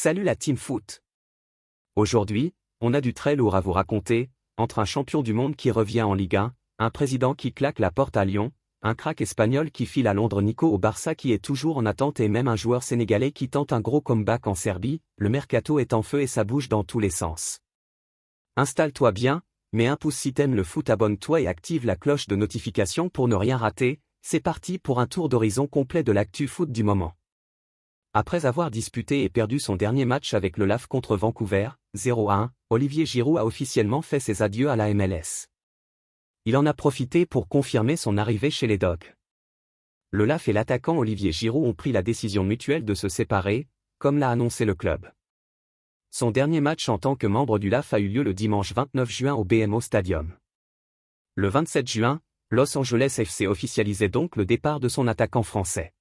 Salut la Team Foot. Aujourd'hui, on a du très lourd à vous raconter, entre un champion du monde qui revient en Ligue 1, un président qui claque la porte à Lyon, un crack espagnol qui file à Londres, Nico au Barça qui est toujours en attente et même un joueur sénégalais qui tente un gros comeback en Serbie. Le mercato est en feu et ça bouge dans tous les sens. Installe-toi bien, mets un pouce si t'aimes le foot, abonne-toi et active la cloche de notification pour ne rien rater. C'est parti pour un tour d'horizon complet de l'actu foot du moment. Après avoir disputé et perdu son dernier match avec le LAF contre Vancouver, 0-1, Olivier Giroud a officiellement fait ses adieux à la MLS. Il en a profité pour confirmer son arrivée chez les Dogs. Le LAF et l'attaquant Olivier Giroud ont pris la décision mutuelle de se séparer, comme l'a annoncé le club. Son dernier match en tant que membre du LAF a eu lieu le dimanche 29 juin au BMO Stadium. Le 27 juin, Los Angeles FC officialisait donc le départ de son attaquant français.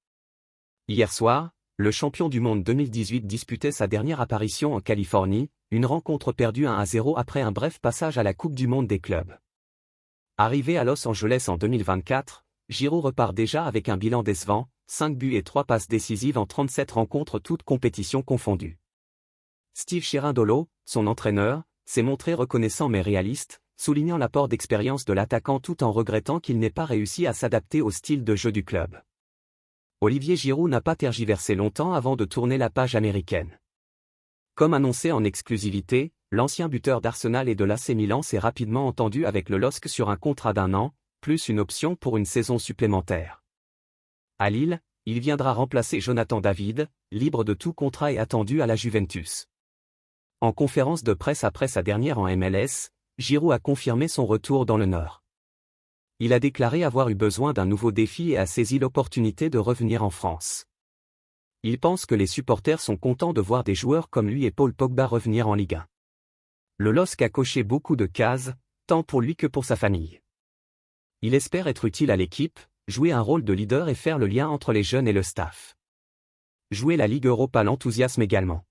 Hier soir, le champion du monde 2018 disputait sa dernière apparition en Californie, une rencontre perdue 1-0 après un bref passage à la Coupe du monde des clubs. Arrivé à Los Angeles en 2024, Giroud repart déjà avec un bilan décevant, 5 buts et 3 passes décisives en 37 rencontres toutes compétitions confondues. Steve Cherundolo, son entraîneur, s'est montré reconnaissant mais réaliste, soulignant l'apport d'expérience de l'attaquant tout en regrettant qu'il n'ait pas réussi à s'adapter au style de jeu du club. Olivier Giroud n'a pas tergiversé longtemps avant de tourner la page américaine. Comme annoncé en exclusivité, l'ancien buteur d'Arsenal et de l'AC Milan s'est rapidement entendu avec le LOSC sur un contrat d'1 an, plus une option pour une saison supplémentaire. À Lille, il viendra remplacer Jonathan David, libre de tout contrat et attendu à la Juventus. En conférence de presse après sa dernière en MLS, Giroud a confirmé son retour dans le Nord. Il a déclaré avoir eu besoin d'un nouveau défi et a saisi l'opportunité de revenir en France. Il pense que les supporters sont contents de voir des joueurs comme lui et Paul Pogba revenir en Ligue 1. Le LOSC a coché beaucoup de cases, tant pour lui que pour sa famille. Il espère être utile à l'équipe, jouer un rôle de leader et faire le lien entre les jeunes et le staff. Jouer la Ligue Europa l'enthousiasme également.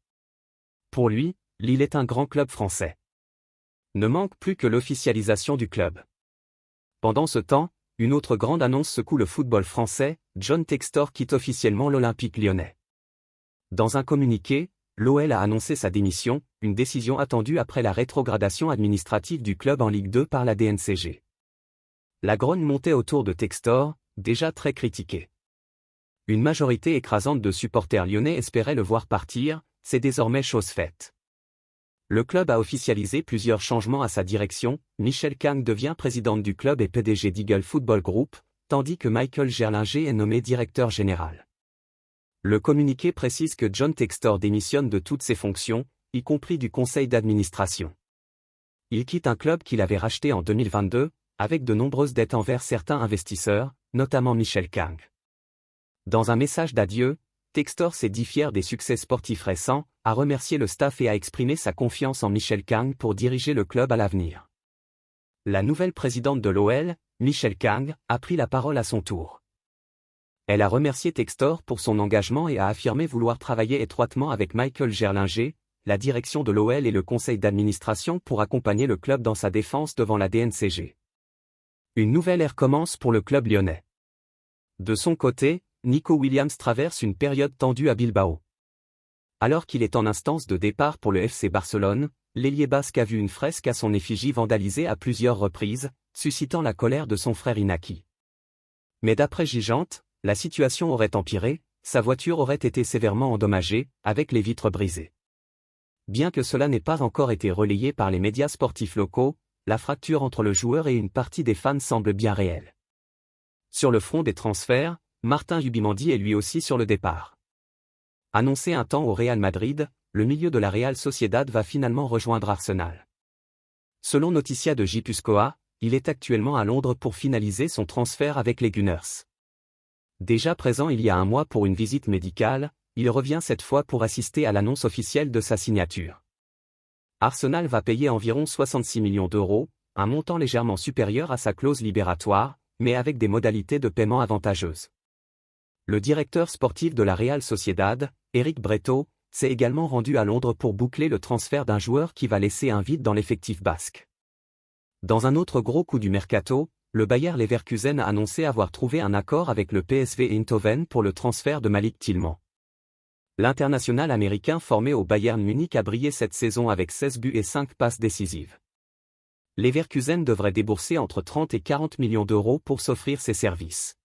Pour lui, Lille est un grand club français. Ne manque plus que l'officialisation du club. Pendant ce temps, une autre grande annonce secoue le football français, John Textor quitte officiellement l'Olympique lyonnais. Dans un communiqué, l'OL a annoncé sa démission, une décision attendue après la rétrogradation administrative du club en Ligue 2 par la DNCG. La grogne montait autour de Textor, déjà très critiqué. Une majorité écrasante de supporters lyonnais espérait le voir partir, c'est désormais chose faite. Le club a officialisé plusieurs changements à sa direction. Michel Kang devient présidente du club et PDG d'Eagle Football Group, tandis que Michael Gerlinger est nommé directeur général. Le communiqué précise que John Textor démissionne de toutes ses fonctions, y compris du conseil d'administration. Il quitte un club qu'il avait racheté en 2022, avec de nombreuses dettes envers certains investisseurs, notamment Michel Kang. Dans un message d'adieu, Textor s'est dit fier des succès sportifs récents, a remercié le staff et a exprimé sa confiance en Michel Kang pour diriger le club à l'avenir. La nouvelle présidente de l'OL, Michel Kang, a pris la parole à son tour. Elle a remercié Textor pour son engagement et a affirmé vouloir travailler étroitement avec Michael Gerlinger, la direction de l'OL et le conseil d'administration pour accompagner le club dans sa défense devant la DNCG. Une nouvelle ère commence pour le club lyonnais. De son côté, Nico Williams traverse une période tendue à Bilbao. Alors qu'il est en instance de départ pour le FC Barcelone, l'ailier basque a vu une fresque à son effigie vandalisée à plusieurs reprises, suscitant la colère de son frère Inaki. Mais d'après Gigante, la situation aurait empiré, sa voiture aurait été sévèrement endommagée, avec les vitres brisées. Bien que cela n'ait pas encore été relayé par les médias sportifs locaux, la fracture entre le joueur et une partie des fans semble bien réelle. Sur le front des transferts, Martin Zubimendi est lui aussi sur le départ. Annoncé un temps au Real Madrid, le milieu de la Real Sociedad va finalement rejoindre Arsenal. Selon Noticia de Gipuzkoa, il est actuellement à Londres pour finaliser son transfert avec les Gunners. Déjà présent il y a un mois pour une visite médicale, il revient cette fois pour assister à l'annonce officielle de sa signature. Arsenal va payer environ 66 millions d'euros, un montant légèrement supérieur à sa clause libératoire, mais avec des modalités de paiement avantageuses. Le directeur sportif de la Real Sociedad, Eric Breto, s'est également rendu à Londres pour boucler le transfert d'un joueur qui va laisser un vide dans l'effectif basque. Dans un autre gros coup du mercato, le Bayer Leverkusen a annoncé avoir trouvé un accord avec le PSV Eindhoven pour le transfert de Malik Tillman. L'international américain formé au Bayern Munich a brillé cette saison avec 16 buts et 5 passes décisives. Leverkusen devrait débourser entre 30 et 40 millions d'euros pour s'offrir ses services.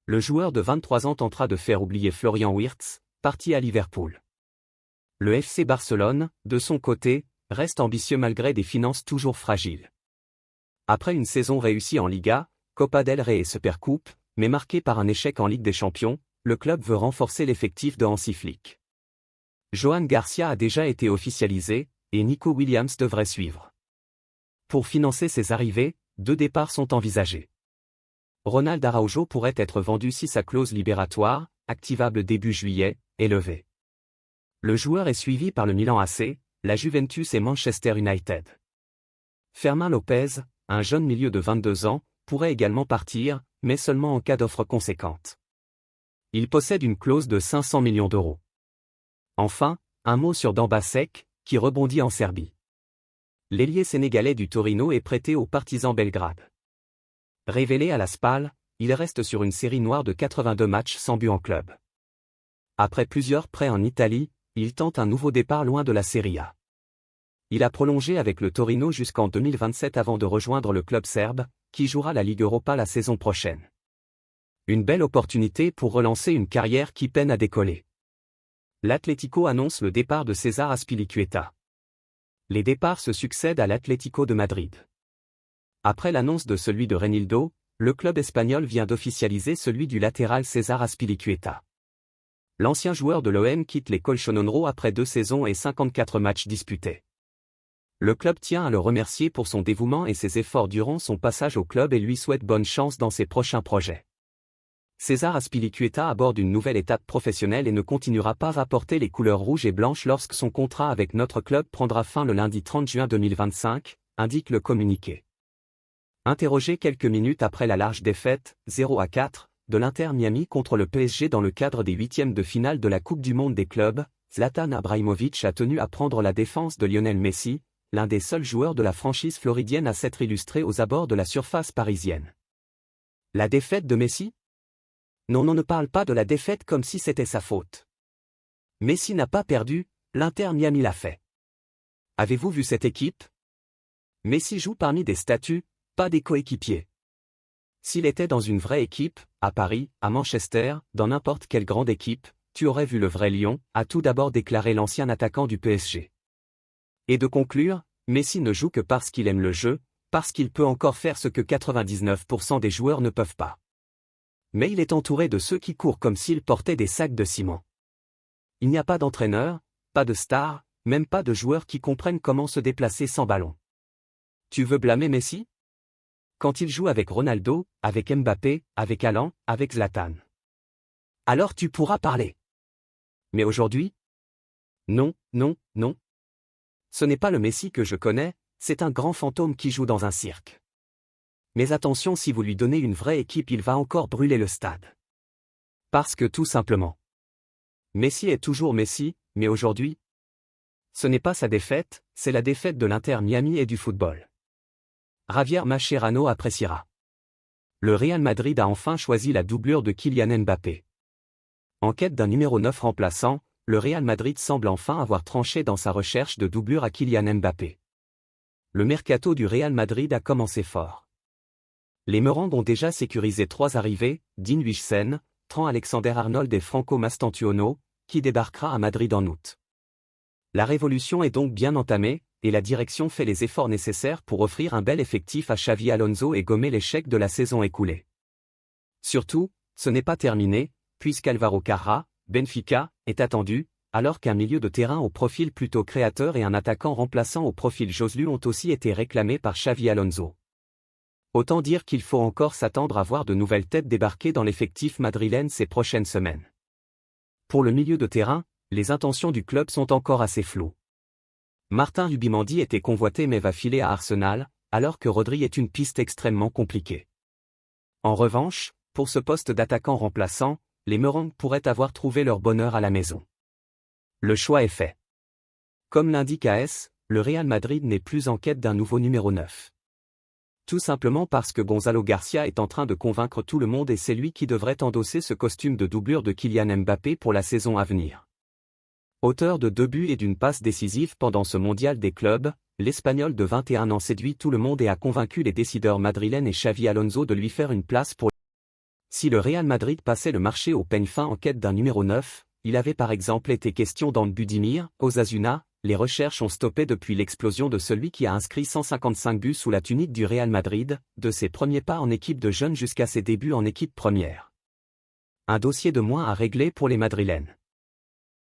Le joueur de 23 ans tentera de faire oublier Florian Wirtz, parti à Liverpool. Le FC Barcelone, de son côté, reste ambitieux malgré des finances toujours fragiles. Après une saison réussie en Liga, Copa del Rey et Supercoupe, mais marquée par un échec en Ligue des Champions, le club veut renforcer l'effectif de Hansi Flick. Johan Garcia a déjà été officialisé, et Nico Williams devrait suivre. Pour financer ses arrivées, 2 départs sont envisagés. Ronald Araujo pourrait être vendu si sa clause libératoire, activable début juillet, est levée. Le joueur est suivi par le Milan AC, la Juventus et Manchester United. Fermin Lopez, un jeune milieu de 22 ans, pourrait également partir, mais seulement en cas d'offre conséquente. Il possède une clause de 500 millions d'euros. Enfin, un mot sur Dambasek, qui rebondit en Serbie. L'ailier sénégalais du Torino est prêté au Partizan Belgrade. Révélé à la Spal, il reste sur une série noire de 82 matchs sans but en club. Après plusieurs prêts en Italie, il tente un nouveau départ loin de la Serie A. Il a prolongé avec le Torino jusqu'en 2027 avant de rejoindre le club serbe, qui jouera la Ligue Europa la saison prochaine. Une belle opportunité pour relancer une carrière qui peine à décoller. L'Atlético annonce le départ de César Azpilicueta. Les départs se succèdent à l'Atlético de Madrid. Après l'annonce de celui de Reinildo, le club espagnol vient d'officialiser celui du latéral César Azpilicueta. L'ancien joueur de l'OM quitte les Colchononero après 2 saisons et 54 matchs disputés. Le club tient à le remercier pour son dévouement et ses efforts durant son passage au club et lui souhaite bonne chance dans ses prochains projets. César Azpilicueta aborde une nouvelle étape professionnelle et ne continuera pas à porter les couleurs rouges et blanches lorsque son contrat avec notre club prendra fin le lundi 30 juin 2025, indique le communiqué. Interrogé quelques minutes après la large défaite, 0-4, de l'Inter Miami contre le PSG dans le cadre des 8e de finale de la Coupe du Monde des clubs, Zlatan Ibrahimović a tenu à prendre la défense de Lionel Messi, l'un des seuls joueurs de la franchise floridienne à s'être illustré aux abords de la surface parisienne. La défaite de Messi ? Non, on ne parle pas de la défaite comme si c'était sa faute. Messi n'a pas perdu, l'Inter Miami l'a fait. Avez-vous vu cette équipe ? Messi joue parmi des statues, pas des coéquipiers. S'il était dans une vraie équipe, à Paris, à Manchester, dans n'importe quelle grande équipe, tu aurais vu le vrai lion, a tout d'abord déclaré l'ancien attaquant du PSG. Et de conclure, Messi ne joue que parce qu'il aime le jeu, parce qu'il peut encore faire ce que 99% des joueurs ne peuvent pas. Mais il est entouré de ceux qui courent comme s'ils portaient des sacs de ciment. Il n'y a pas d'entraîneur, pas de star, même pas de joueurs qui comprennent comment se déplacer sans ballon. Tu veux blâmer Messi ? Quand il joue avec Ronaldo, avec Mbappé, avec Haaland, avec Zlatan. Alors tu pourras parler. Mais aujourd'hui ? Non, non, non. Ce n'est pas le Messi que je connais, c'est un grand fantôme qui joue dans un cirque. Mais attention, si vous lui donnez une vraie équipe, il va encore brûler le stade. Parce que tout simplement. Messi est toujours Messi, mais aujourd'hui, ce n'est pas sa défaite, c'est la défaite de l'Inter Miami et du football. Javier Mascherano appréciera. Le Real Madrid a enfin choisi la doublure de Kylian Mbappé. En quête d'un numéro 9 remplaçant, le Real Madrid semble enfin avoir tranché dans sa recherche de doublure à Kylian Mbappé. Le mercato du Real Madrid a commencé fort. Les Merengues ont déjà sécurisé 3 arrivées, Dean Huijsen, Trent Alexander-Arnold et Franco Mastantuono, qui débarquera à Madrid en août. La révolution est donc bien entamée, et la direction fait les efforts nécessaires pour offrir un bel effectif à Xavi Alonso et gommer l'échec de la saison écoulée. Surtout, ce n'est pas terminé, puisqu'Alvaro Carra, Benfica, est attendu, alors qu'un milieu de terrain au profil plutôt créateur et un attaquant remplaçant au profil Joselu ont aussi été réclamés par Xavi Alonso. Autant dire qu'il faut encore s'attendre à voir de nouvelles têtes débarquer dans l'effectif madrilène ces prochaines semaines. Pour le milieu de terrain, les intentions du club sont encore assez floues. Martin Zubimendi était convoité mais va filer à Arsenal, alors que Rodri est une piste extrêmement compliquée. En revanche, pour ce poste d'attaquant remplaçant, les Merengues pourraient avoir trouvé leur bonheur à la maison. Le choix est fait. Comme l'indique AS, le Real Madrid n'est plus en quête d'un nouveau numéro 9. Tout simplement parce que Gonzalo Garcia est en train de convaincre tout le monde et c'est lui qui devrait endosser ce costume de doublure de Kylian Mbappé pour la saison à venir. Auteur de 2 buts et d'une passe décisive pendant ce mondial des clubs, l'Espagnol de 21 ans séduit tout le monde et a convaincu les décideurs madrilènes et Xavi Alonso de lui faire une place pour. Si le Real Madrid passait le marché au peigne fin en quête d'un numéro 9, il avait par exemple été question dans le Budimir, Osasuna. Les recherches ont stoppé depuis l'explosion de celui qui a inscrit 155 buts sous la tunique du Real Madrid, de ses premiers pas en équipe de jeunes jusqu'à ses débuts en équipe première. Un dossier de moins à régler pour les Madrilènes.